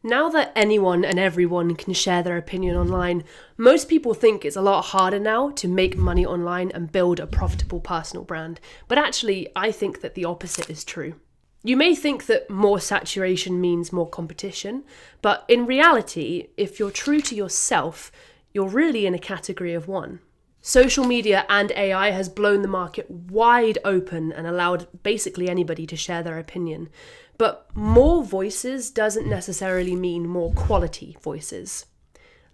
Now that anyone and everyone can share their opinion online, most people think it's a lot harder now to make money online and build a profitable personal brand. But actually, I think that the opposite is true. You may think that more saturation means more competition, but in reality, if you're true to yourself, you're really in a category of one. Social media and AI has blown the market wide open and allowed basically anybody to share their opinion. But more voices doesn't necessarily mean more quality voices.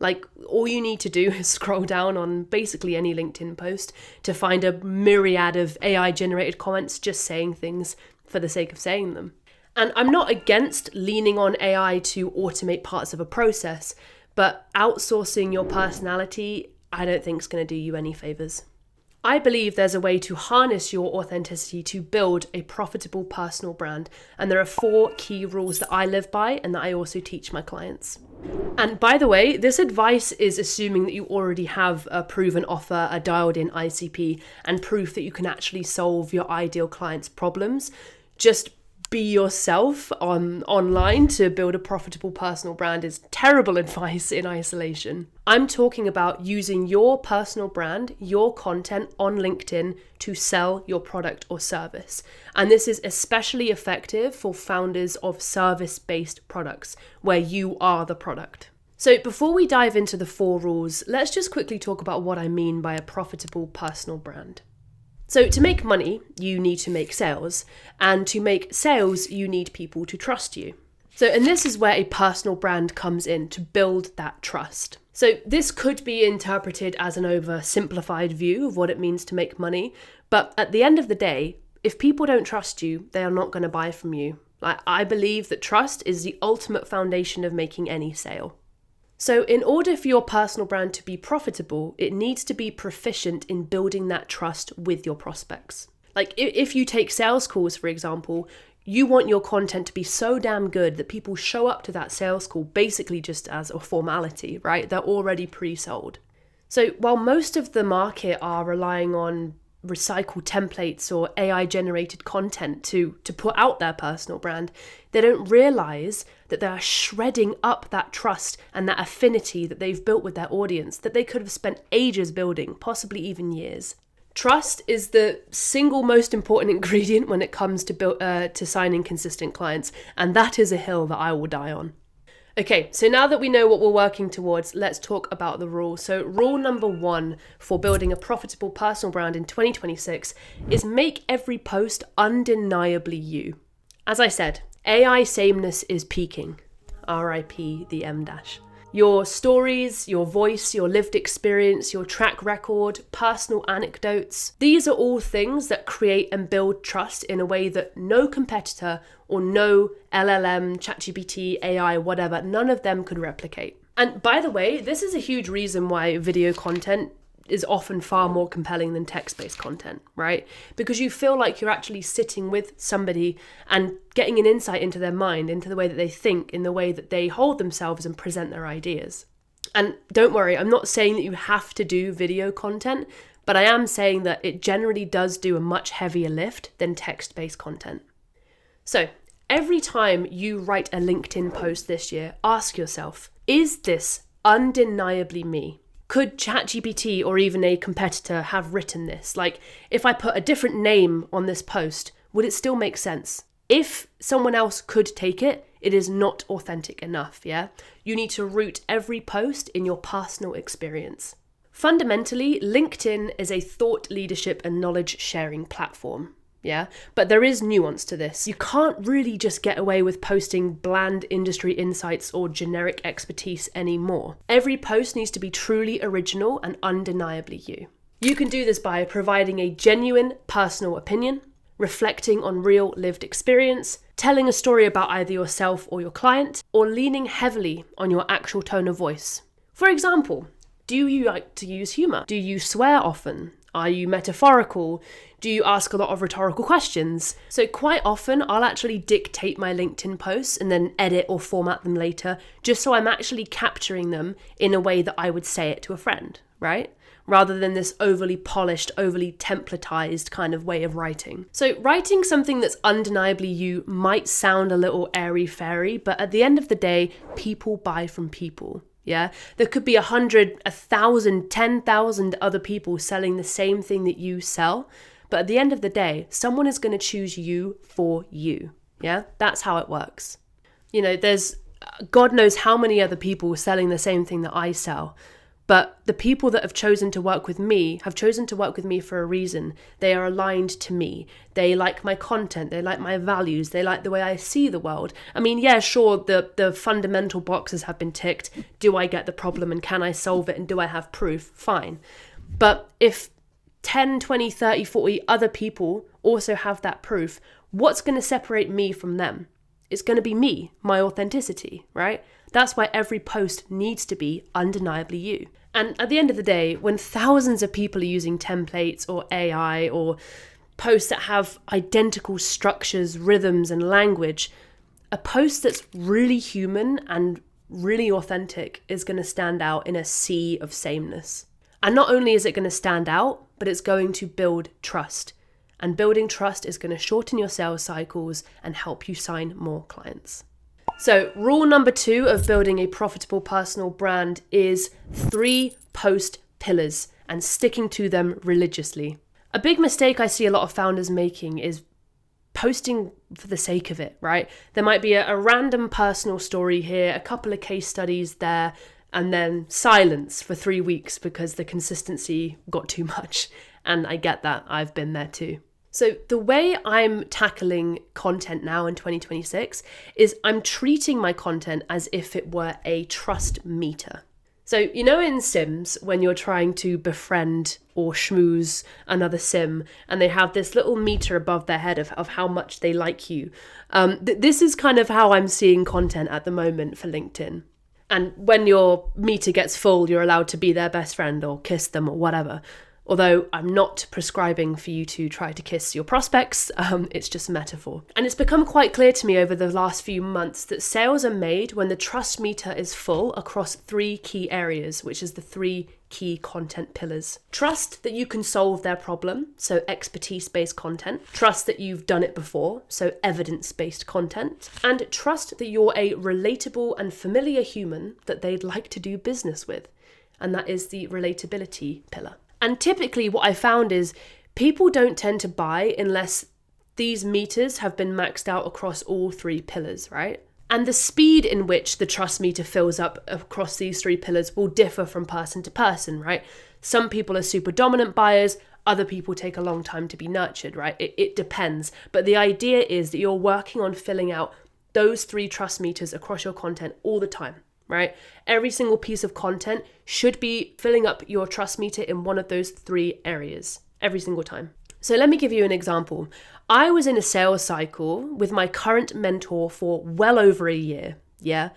Like, all you need to do is scroll down on basically any LinkedIn post to find a myriad of AI-generated comments just saying things for the sake of saying them. And I'm not against leaning on AI to automate parts of a process, but outsourcing your personality, I don't think is going to do you any favors. I believe there's a way to harness your authenticity to build a profitable personal brand, and there are 4 key rules that I live by and that I also teach my clients. And by the way, this advice is assuming that you already have a proven offer, a dialed-in ICP, and proof that you can actually solve your ideal client's problems. Just be yourself online to build a profitable personal brand is terrible advice in isolation. I'm talking about using your personal brand, your content on LinkedIn to sell your product or service. And this is especially effective for founders of service-based products where you are the product. So before we dive into the 4 rules, let's just quickly talk about what I mean by a profitable personal brand. So to make money, you need to make sales, and to make sales, you need people to trust you. And this is where a personal brand comes in to build that trust. So this could be interpreted as an oversimplified view of what it means to make money, but at the end of the day, if people don't trust you, they are not going to buy from you. I believe that trust is the ultimate foundation of making any sale. So in order for your personal brand to be profitable, it needs to be proficient in building that trust with your prospects. Like if you take sales calls, for example, you want your content to be so damn good that people show up to that sales call basically just as a formality, right? They're already pre-sold. So while most of the market are relying on recycled templates or AI-generated content to put out their personal brand, they don't realize that they are shredding up that trust and that affinity that they've built with their audience that they could have spent ages building, possibly even years. Trust is the single most important ingredient when it comes to signing consistent clients, and that is a hill that I will die on. Okay, so now that we know what we're working towards, let's talk about the rules. So rule number 1 for building a profitable personal brand in 2026 is make every post undeniably you. As I said, AI sameness is peaking. RIP the M-. Your stories, your voice, your lived experience, your track record, personal anecdotes, these are all things that create and build trust in a way that no competitor or no LLM, ChatGPT, AI, whatever, none of them could replicate. And by the way, this is a huge reason why video content is often far more compelling than text-based content, right? Because you feel like you're actually sitting with somebody and getting an insight into their mind, into the way that they think, in the way that they hold themselves and present their ideas. And don't worry, I'm not saying that you have to do video content, but I am saying that it generally does do a much heavier lift than text-based content. So every time you write a LinkedIn post this year, ask yourself, is this undeniably me? Could ChatGPT or even a competitor have written this? Like, if I put a different name on this post, would it still make sense? If someone else could take it, it is not authentic enough, yeah? You need to root every post in your personal experience. Fundamentally, LinkedIn is a thought leadership and knowledge sharing platform. Yeah, but there is nuance to this. You can't really just get away with posting bland industry insights or generic expertise anymore. Every post needs to be truly original and undeniably you. You can do this by providing a genuine personal opinion, reflecting on real lived experience, telling a story about either yourself or your client, or leaning heavily on your actual tone of voice. For example, do you like to use humor? Do you swear often? Are you metaphorical? Do you ask a lot of rhetorical questions? So quite often I'll actually dictate my LinkedIn posts and then edit or format them later, just so I'm actually capturing them in a way that I would say it to a friend, right? Rather than this overly polished, overly templatized kind of way of writing. So writing something that's undeniably you might sound a little airy-fairy, but at the end of the day, people buy from people. Yeah, there could be 100, 1,000, 10,000 other people selling the same thing that you sell. But at the end of the day, someone is going to choose you for you. Yeah, that's how it works. There's God knows how many other people selling the same thing that I sell. But the people that have chosen to work with me have chosen to work with me for a reason. They are aligned to me. They like my content. They like my values. They like the way I see the world. I mean, yeah, sure, the fundamental boxes have been ticked. Do I get the problem and can I solve it and do I have proof? Fine. But if 10, 20, 30, 40 other people also have that proof, what's going to separate me from them? It's going to be me, my authenticity, right? That's why every post needs to be undeniably you. And at the end of the day, when thousands of people are using templates or AI or posts that have identical structures, rhythms, and language, a post that's really human and really authentic is going to stand out in a sea of sameness. And not only is it going to stand out, but it's going to build trust. And building trust is going to shorten your sales cycles and help you sign more clients. So rule number 2 of building a profitable personal brand is 3 post pillars and sticking to them religiously. A big mistake I see a lot of founders making is posting for the sake of it, right? There might be a random personal story here, a couple of case studies there, and then silence for 3 weeks because the consistency got too much. And I get that, I've been there too. So the way I'm tackling content now in 2026 is I'm treating my content as if it were a trust meter. So, in Sims, when you're trying to befriend or schmooze another Sim, and they have this little meter above their head of how much they like you. This is kind of how I'm seeing content at the moment for LinkedIn. And when your meter gets full, you're allowed to be their best friend or kiss them or whatever. Although I'm not prescribing for you to try to kiss your prospects, it's just a metaphor. And it's become quite clear to me over the last few months that sales are made when the trust meter is full across 3 key areas, which is the 3 key content pillars. Trust that you can solve their problem, so expertise-based content. Trust that you've done it before, so evidence-based content. And trust that you're a relatable and familiar human that they'd like to do business with. And that is the relatability pillar. And typically what I found is people don't tend to buy unless these meters have been maxed out across all 3 pillars, right? And the speed in which the trust meter fills up across these 3 pillars will differ from person to person, right? Some people are super dominant buyers, other people take a long time to be nurtured, right? It depends. But the idea is that you're working on filling out those 3 trust meters across your content all the time. Right? Every single piece of content should be filling up your trust meter in one of those 3 areas every single time. So let me give you an example. I was in a sales cycle with my current mentor for well over a year. Yeah.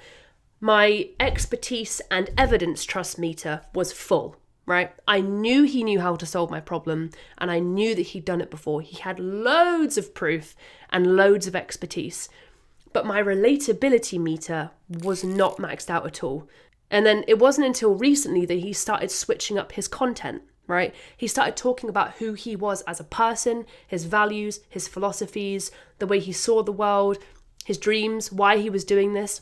My expertise and evidence trust meter was full, right? I knew he knew how to solve my problem and I knew that he'd done it before. He had loads of proof and loads of expertise. But my relatability meter was not maxed out at all. And then it wasn't until recently that he started switching up his content, right? He started talking about who he was as a person, his values, his philosophies, the way he saw the world, his dreams, why he was doing this.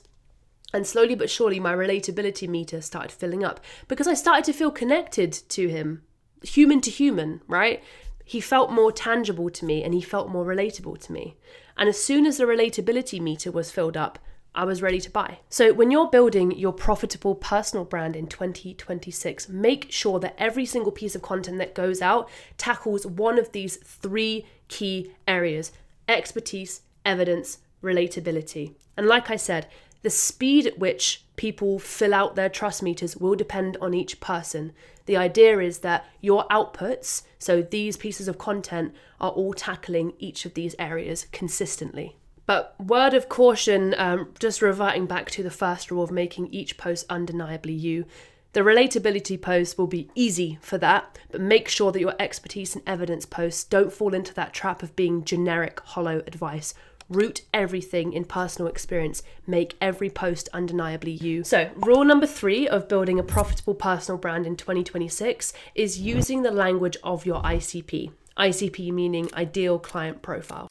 And slowly but surely, my relatability meter started filling up because I started to feel connected to him, human to human, right? He felt more tangible to me and he felt more relatable to me. And as soon as the relatability meter was filled up, I was ready to buy. So when you're building your profitable personal brand in 2026, make sure that every single piece of content that goes out tackles one of these 3 key areas: expertise, evidence, relatability. And like I said, the speed at which people fill out their trust meters will depend on each person. The idea is that your outputs, so these pieces of content, are all tackling each of these areas consistently. But word of caution, just reverting back to the first rule of making each post undeniably you, the relatability post will be easy for that, but make sure that your expertise and evidence posts don't fall into that trap of being generic, hollow advice. Root everything in personal experience. Make every post undeniably you. So, rule number 3 of building a profitable personal brand in 2026 is using the language of your ICP. ICP meaning ideal client profile.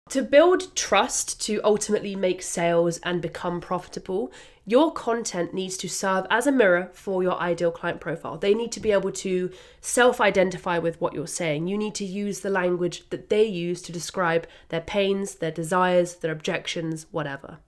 To build trust to ultimately make sales and become profitable, your content needs to serve as a mirror for your ideal client profile. They need to be able to self-identify with what you're saying. You need to use the language that they use to describe their pains, their desires, their objections, whatever.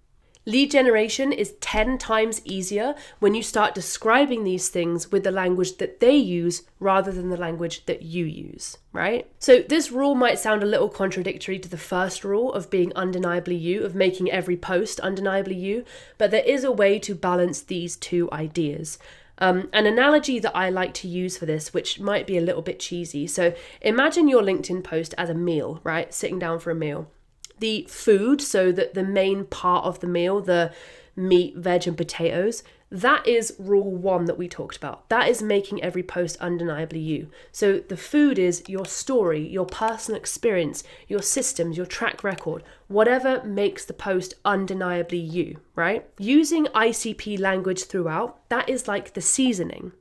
Lead generation is 10 times easier when you start describing these things with the language that they use rather than the language that you use, right? So this rule might sound a little contradictory to the first rule of being undeniably you, of making every post undeniably you, but there is a way to balance these two ideas. An analogy that I like to use for this, which might be a little bit cheesy. So imagine your LinkedIn post as a meal, right? Sitting down for a meal. The food, so that the main part of the meal, the meat, veg, and potatoes, that is rule 1 that we talked about. That is making every post undeniably you. So the food is your story, your personal experience, your systems, your track record, whatever makes the post undeniably you, right? Using ICP language throughout, that is like the seasoning.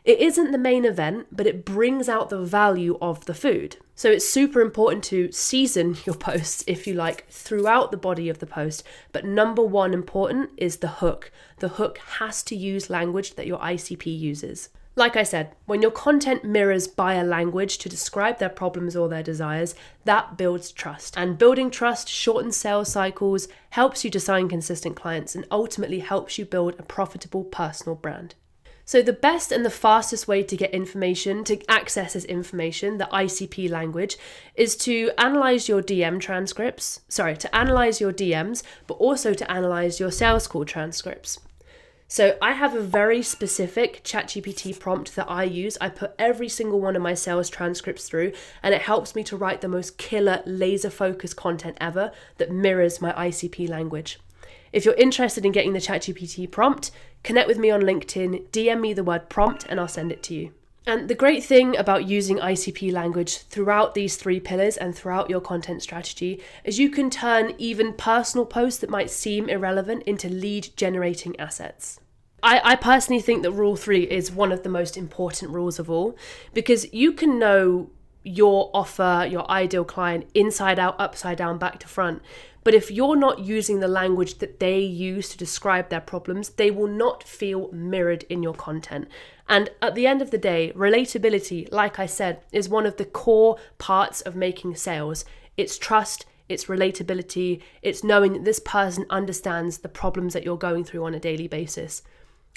It isn't the main event, but it brings out the value of the food. So it's super important to season your posts, if you like, throughout the body of the post. But number 1 important is the hook. The hook has to use language that your ICP uses. Like I said, when your content mirrors buyer language to describe their problems or their desires, that builds trust. And building trust shortens sales cycles, helps you to sign consistent clients, and ultimately helps you build a profitable personal brand. So the best and the fastest way to get information, to access this information, the ICP language, is to analyze your DMs, but also to analyze your sales call transcripts. So I have a very specific ChatGPT prompt that I use. I put every single one of my sales transcripts through, and it helps me to write the most killer laser-focused content ever that mirrors my ICP language. If you're interested in getting the ChatGPT prompt, connect with me on LinkedIn, DM me the word prompt, and I'll send it to you. And the great thing about using ICP language throughout these 3 pillars and throughout your content strategy is you can turn even personal posts that might seem irrelevant into lead generating assets. I personally think that rule 3 is one of the most important rules of all, because you can know your offer, your ideal client, inside out, upside down, back to front. But if you're not using the language that they use to describe their problems, they will not feel mirrored in your content. And at the end of the day, relatability, like I said, is one of the core parts of making sales. It's trust, it's relatability, it's knowing that this person understands the problems that you're going through on a daily basis.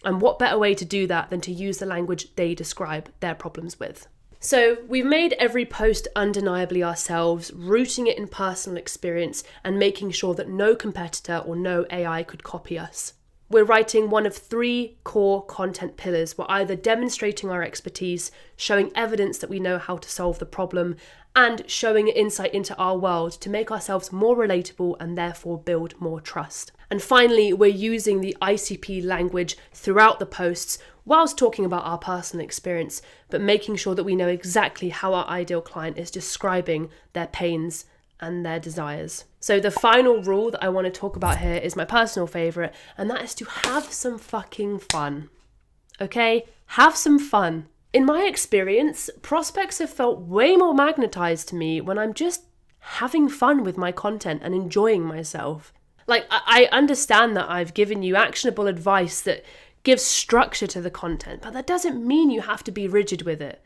And what better way to do that than to use the language they describe their problems with? So we've made every post undeniably ourselves, rooting it in personal experience and making sure that no competitor or no AI could copy us. We're writing one of 3 core content pillars. We're either demonstrating our expertise, showing evidence that we know how to solve the problem, and showing insight into our world to make ourselves more relatable and therefore build more trust. And finally, we're using the ICP language throughout the posts whilst talking about our personal experience, but making sure that we know exactly how our ideal client is describing their pains and their desires. So the final rule that I want to talk about here is my personal favorite, and that is to have some fucking fun. Okay? Have some fun. In my experience, prospects have felt way more magnetized to me when I'm just having fun with my content and enjoying myself. Like, I understand that I've given you actionable advice that gives structure to the content, but that doesn't mean you have to be rigid with it.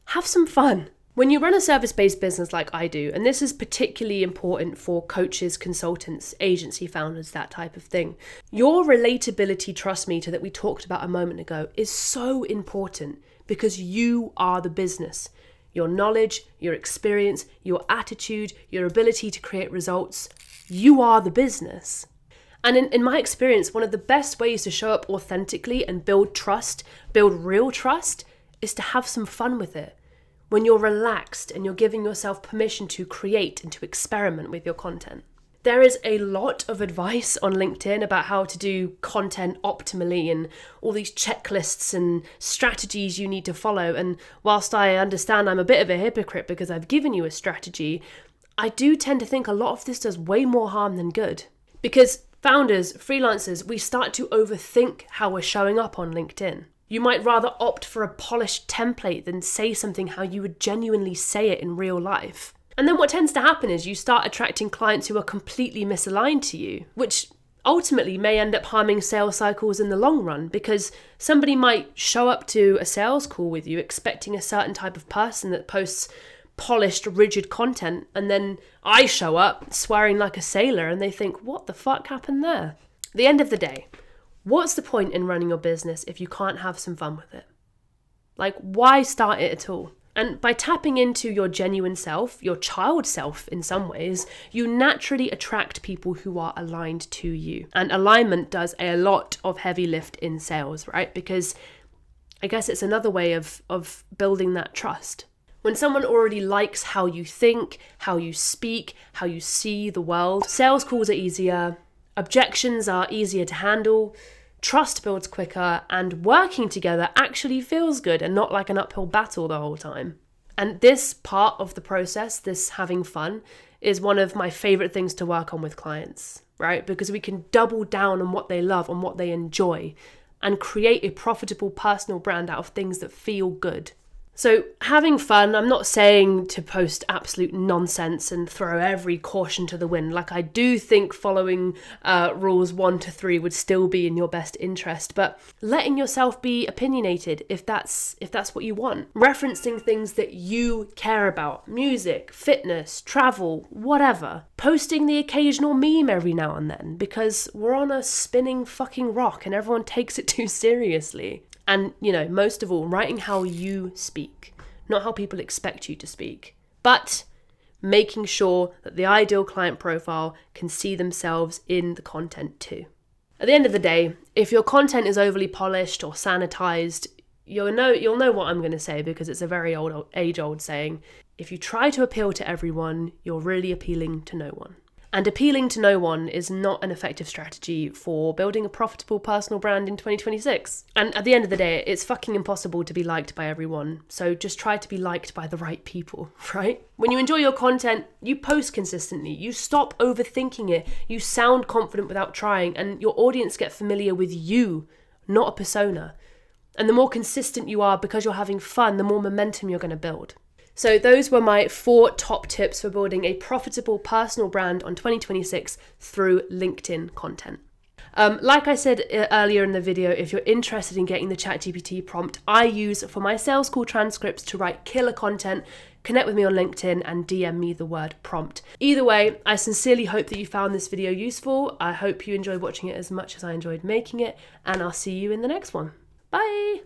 Have some fun. When you run a service-based business like I do, and this is particularly important for coaches, consultants, agency founders, that type of thing, your relatability trust meter that we talked about a moment ago is so important because you are the business. Your knowledge, your experience, your attitude, your ability to create results, you are the business. And in my experience, one of the best ways to show up authentically and build trust, build real trust, is to have some fun with it. When you're relaxed and you're giving yourself permission to create and to experiment with your content. There is a lot of advice on LinkedIn about how to do content optimally and all these checklists and strategies you need to follow. And whilst I understand I'm a bit of a hypocrite because I've given you a strategy, I do tend to think a lot of this does way more harm than good. Because founders, freelancers, we start to overthink how we're showing up on LinkedIn. You might rather opt for a polished template than say something how you would genuinely say it in real life. And then what tends to happen is you start attracting clients who are completely misaligned to you, which ultimately may end up harming sales cycles in the long run, because somebody might show up to a sales call with you expecting a certain type of person that posts polished, rigid content, and then I show up swearing like a sailor and they think, what the fuck happened there? At the end of the day, what's the point in running your business if you can't have some fun with it? Like, why start it at all? And by tapping into your genuine self, your child self in some ways, you naturally attract people who are aligned to you. And alignment does a lot of heavy lift in sales, right? Because I guess it's another way of building that trust. When someone already likes how you think, how you speak, how you see the world, sales calls are easier, objections are easier to handle, trust builds quicker, and working together actually feels good and not like an uphill battle the whole time. And this part of the process, this having fun, is one of my favorite things to work on with clients, right? Because we can double down on what they love, on what they enjoy, and create a profitable personal brand out of things that feel good. So having fun, I'm not saying to post absolute nonsense and throw every caution to the wind. Like, I do think following rules 1 to 3 would still be in your best interest, but letting yourself be opinionated if that's what you want. Referencing things that you care about, music, fitness, travel, whatever. Posting the occasional meme every now and then because we're on a spinning fucking rock and everyone takes it too seriously. And, most of all, writing how you speak, not how people expect you to speak, but making sure that the ideal client profile can see themselves in the content too. At the end of the day, if your content is overly polished or sanitized, you'll know what I'm going to say, because it's a very age-old saying. If you try to appeal to everyone, you're really appealing to no one. And appealing to no one is not an effective strategy for building a profitable personal brand in 2026. And at the end of the day, it's fucking impossible to be liked by everyone. So just try to be liked by the right people, right? When you enjoy your content, you post consistently, you stop overthinking it, you sound confident without trying, and your audience get familiar with you, not a persona. And the more consistent you are because you're having fun, the more momentum you're going to build. So those were my 4 top tips for building a profitable personal brand on 2026 through LinkedIn content. Like I said earlier in the video, if you're interested in getting the ChatGPT prompt I use for my sales call transcripts to write killer content, connect with me on LinkedIn and DM me the word prompt. Either way, I sincerely hope that you found this video useful. I hope you enjoyed watching it as much as I enjoyed making it, and I'll see you in the next one. Bye!